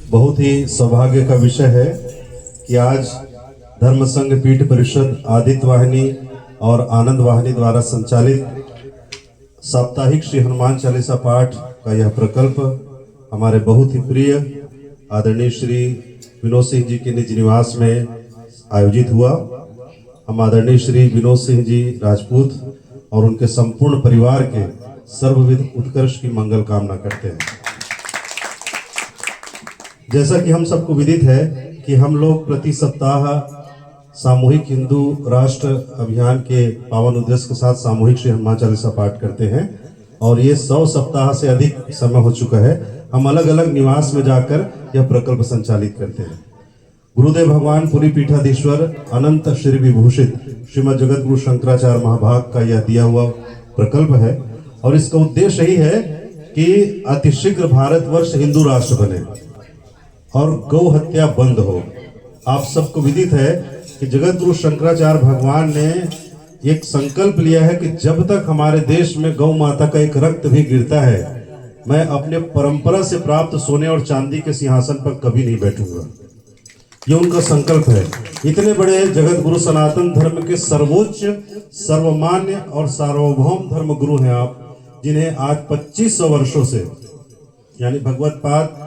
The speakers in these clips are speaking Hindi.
बहुत ही सौभाग्य का विषय है कि आज धर्म संघ पीठ परिषद आदित्य वाहिनी और आनंद वाहिनी द्वारा संचालित साप्ताहिक श्री हनुमान चालीसा पाठ का यह प्रकल्प हमारे बहुत ही प्रिय आदरणीय श्री विनोद सिंह जी के निज निवास में आयोजित हुआ। हम आदरणीय श्री विनोद सिंह जी राजपूत और उनके संपूर्ण परिवार के सर्वविध उत्कर्ष की मंगल कामना करते हैं। जैसा कि हम सबको विदित है कि हम लोग प्रति सप्ताह सामूहिक हिंदू राष्ट्र अभियान के पावन उद्देश्य के साथ सामूहिक श्री हनुमान चालीसा पाठ करते हैं और ये 100 सप्ताह से अधिक समय हो चुका है। हम अलग अलग निवास में जाकर यह प्रकल्प संचालित करते हैं। गुरुदेव भगवान पुरी पीठाधीश्वर अनंत श्री विभूषित श्रीमद जगत गुरु शंकराचार्य महाभाग का यह दिया हुआ प्रकल्प है और इसका उद्देश्य यही है कि अतिशीघ्र भारतवर्ष हिंदू राष्ट्र बने और गौ हत्या बंद हो। आप सबको विदित है कि जगत गुरु शंकराचार्य भगवान ने एक संकल्प लिया है कि जब तक हमारे देश में गौ माता का एक रक्त भी गिरता है, मैं अपने परंपरा से प्राप्त सोने और चांदी के सिंहासन पर कभी नहीं बैठूंगा। ये उनका संकल्प है। इतने बड़े जगत गुरु सनातन धर्म के सर्वोच्च, सर्वमान्य और सार्वभौम धर्म गुरु हैं आप, जिन्हें आज 2500 वर्षों से यानी भगवत पाद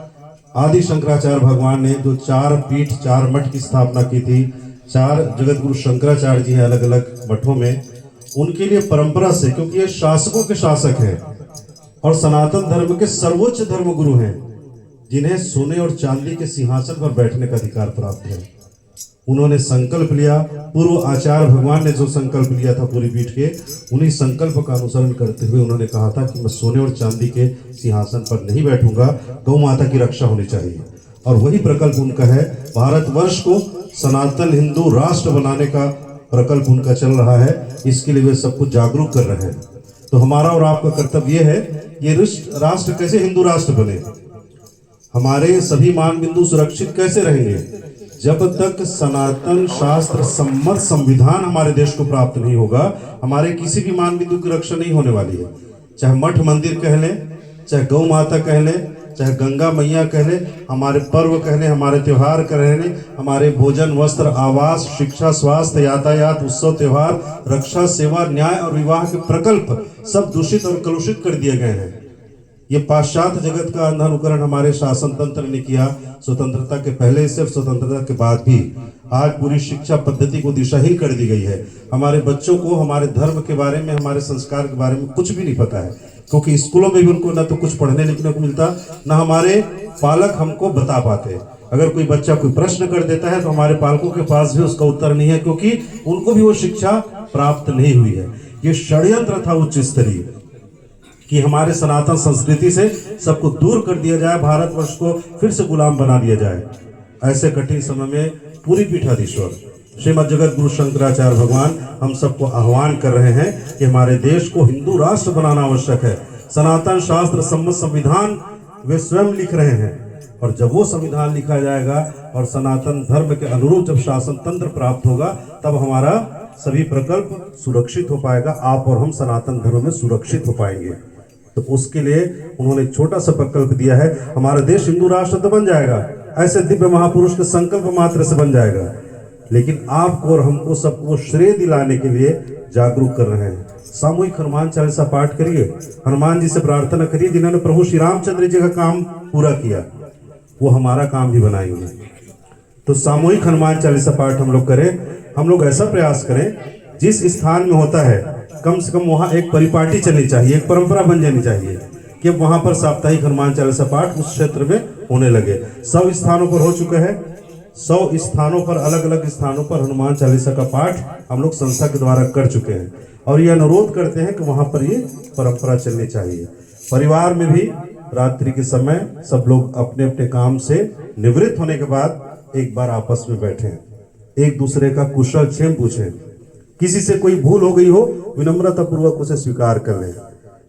आदि शंकराचार्य भगवान ने जो 4 पीठ 4 मठ की स्थापना की थी, 4 जगत गुरु शंकराचार्य जी हैं अलग अलग मठों में, उनके लिए परंपरा से, क्योंकि ये शासकों के शासक हैं और सनातन धर्म के सर्वोच्च धर्म गुरु हैं, जिन्हें सोने और चांदी के सिंहासन पर बैठने का अधिकार प्राप्त है। उन्होंने संकल्प लिया, पूर्व आचार्य भगवान ने जो संकल्प लिया था पूरी पीठ के, उन्हीं संकल्प का अनुसरण करते हुए उन्होंने कहा था कि मैं सोने और चांदी के सिंहासन पर नहीं बैठूंगा, गौ माता की रक्षा होनी चाहिए। और वही प्रकल्प उनका है। भारतवर्ष को सनातन हिंदू राष्ट्र बनाने का प्रकल्प उनका चल रहा है। इसके लिए वे सबको जागरूक कर रहे हैं। तो हमारा और आपका कर्तव्य यह है, ये राष्ट्र कैसे हिंदू राष्ट्र बने, हमारे सभी मान बिंदु सुरक्षित कैसे रहेंगे, जब तक सनातन शास्त्र सम्मत संविधान हमारे देश को प्राप्त नहीं होगा, हमारे किसी भी मान बिंदु की रक्षा नहीं होने वाली है। चाहे मठ मंदिर कह लें, चाहे गौ माता कह लें, चाहे गंगा मैया कह लें, हमारे पर्व कह लें, हमारे त्योहार कह लें, हमारे भोजन वस्त्र आवास शिक्षा स्वास्थ्य यातायात उत्सव त्योहार रक्षा सेवा न्याय और विवाह के प्रकल्प सब दूषित और कलुषित कर दिए गए हैं। ये पाश्चात्य जगत का अंधा अनुकरण हमारे शासन तंत्र ने किया, स्वतंत्रता के पहले से स्वतंत्रता के बाद भी। आज पूरी शिक्षा पद्धति को दिशाहीन कर दी गई है। हमारे बच्चों को हमारे धर्म के बारे में, हमारे संस्कार के बारे में कुछ भी नहीं पता है, क्योंकि स्कूलों में भी उनको ना तो कुछ पढ़ने लिखने को मिलता, ना हमारे पालक हमको बता पाते। अगर कोई बच्चा कोई प्रश्न कर देता है तो हमारे पालकों के पास भी उसका उत्तर नहीं है, क्योंकि उनको भी वो शिक्षा प्राप्त नहीं हुई है। ये षड्यंत्र था उच्च स्तरीय कि हमारे सनातन संस्कृति से सबको दूर कर दिया जाए, भारतवर्ष को फिर से गुलाम बना दिया जाए। ऐसे कठिन समय में पूरी पीठाधीश्वर श्रीमद जगत गुरु शंकराचार्य भगवान हम सबको आह्वान कर रहे हैं कि हमारे देश को हिंदू राष्ट्र बनाना आवश्यक है। सनातन शास्त्र सम्मत संविधान वे स्वयं लिख रहे हैं, और जब वो संविधान लिखा जाएगा और सनातन धर्म के अनुरूप जब शासन तंत्र प्राप्त होगा, तब हमारा सभी प्रकल्प सुरक्षित हो पाएगा। आप और हम सनातन धर्म में सुरक्षित हो पाएंगे। तो उसके लिए उन्होंने छोटा सा प्रकल्प दिया है। हमारा देश हिंदू राष्ट्र तो बन जाएगा, ऐसे दिव्य महापुरुष के संकल्प मात्र से बन जाएगा, लेकिन आपको और हमको सबको श्रेय दिलाने के लिए जागरूक कर रहे हैं। सामूहिक हनुमान चालीसा पाठ करिए, हनुमान जी से प्रार्थना करिए, जिन्होंने प्रभु श्री रामचंद्र जी का काम पूरा किया, वो हमारा काम भी बनाएंगे। तो सामूहिक हनुमान चालीसा पाठ हम लोग करें। हम लोग ऐसा प्रयास करें, जिस स्थान में होता है कम से कम वहाँ एक परिपाटी चलनी चाहिए, एक परंपरा बन जानी चाहिए कि वहाँ पर साप्ताहिक हनुमान चालीसा पाठ उस क्षेत्र में होने लगे। 100 स्थानों पर हो चुका है। 100 स्थानों पर, अलग अलग स्थानों पर हनुमान चालीसा का पाठ हम लोग संस्था के द्वारा कर चुके हैं और ये अनुरोध करते हैं कि वहाँ पर ये परंपरा चलनी चाहिए। परिवार में भी रात्रि के समय सब लोग अपने अपने काम से निवृत्त होने के बाद एक बार आपस में बैठें, एक दूसरे का कुशल क्षेम पूछें। किसी से कोई भूल हो गई हो, विनम्रता पूर्वक उसे स्वीकार कर लें,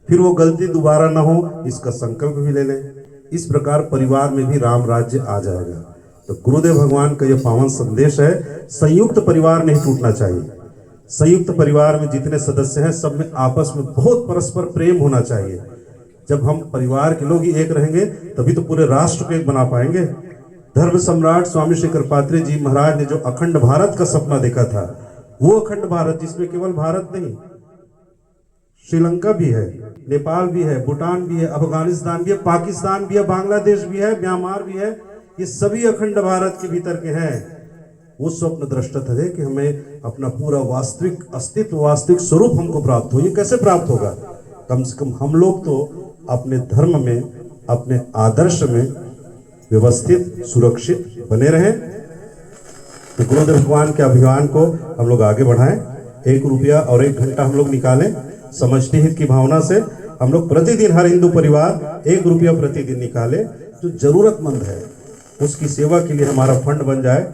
फिर वो गलती दोबारा ना हो इसका संकल्प भी ले लें। इस प्रकार परिवार में भी राम राज्य आ जाएगा। तो गुरुदेव भगवान का यह पावन संदेश है, संयुक्त परिवार नहीं टूटना चाहिए। संयुक्त परिवार में जितने सदस्य हैं सब में आपस में बहुत परस्पर प्रेम होना चाहिए। जब हम परिवार के लोग ही एक रहेंगे तभी तो पूरे राष्ट्र को एक बना पाएंगे। धर्म सम्राट स्वामी श्री कृपात्री जी महाराज ने जो अखंड भारत का सपना देखा था, वो अखंड भारत जिसमें केवल भारत नहीं, श्रीलंका भी है, नेपाल भी है, भूटान भी है, अफगानिस्तान भी है, पाकिस्तान भी है, बांग्लादेश भी है, म्यांमार भी है, ये सभी अखंड भारत के भीतर के हैं। वो स्वप्न दृष्टा थे कि हमें अपना पूरा वास्तविक अस्तित्व, वास्तविक स्वरूप हमको प्राप्त हो। ये कैसे प्राप्त होगा? कम से कम हम लोग तो अपने धर्म में, अपने आदर्श में व्यवस्थित, सुरक्षित बने रहें। तो गुरुदेव भगवान के अभियान को हम लोग आगे बढ़ाएं। 1 रुपया और 1 घंटा हम लोग निकालें। समष्टि हित की भावना से हम लोग प्रतिदिन, हर हिंदू परिवार 1 रुपया प्रतिदिन निकाले। जो जरूरतमंद है उसकी सेवा के लिए हमारा फंड बन जाए।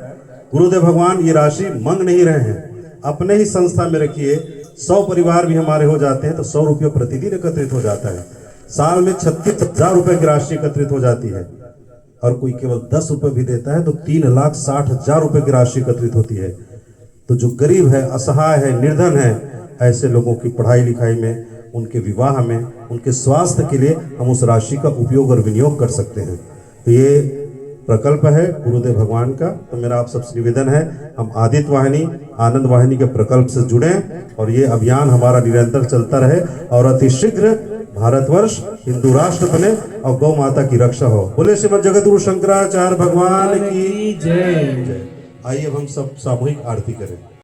गुरुदेव भगवान ये राशि मांग नहीं रहे हैं, अपने ही संस्था में रखिए। 100 परिवार भी हमारे हो जाते हैं तो 100 रुपये प्रतिदिन एकत्रित हो जाता है। साल में 36,000 रुपये की राशि एकत्रित हो जाती है। और कोई केवल 10 रुपये भी देता है तो 3,60,000 रुपये की राशि एकत्रित होती है। तो जो गरीब है, असहाय है, निर्धन है, ऐसे लोगों की पढ़ाई लिखाई में, उनके विवाह में, उनके स्वास्थ्य के लिए हम उस राशि का उपयोग और विनियोग कर सकते हैं। तो ये प्रकल्प है गुरुदेव भगवान का। तो मेरा आप सबसे निवेदन है, हम आदित्य वाहिनी, आनंद वाहिनी के प्रकल्प से जुड़ें और ये अभियान हमारा निरंतर चलता रहे और अतिशीघ्र भारतवर्ष हिंदू राष्ट्र बने और गौ माता की रक्षा हो। बोले श्रीमद जगतगुरु शंकराचार्य भगवान की जय। आइए अब हम सब सामूहिक आरती करें।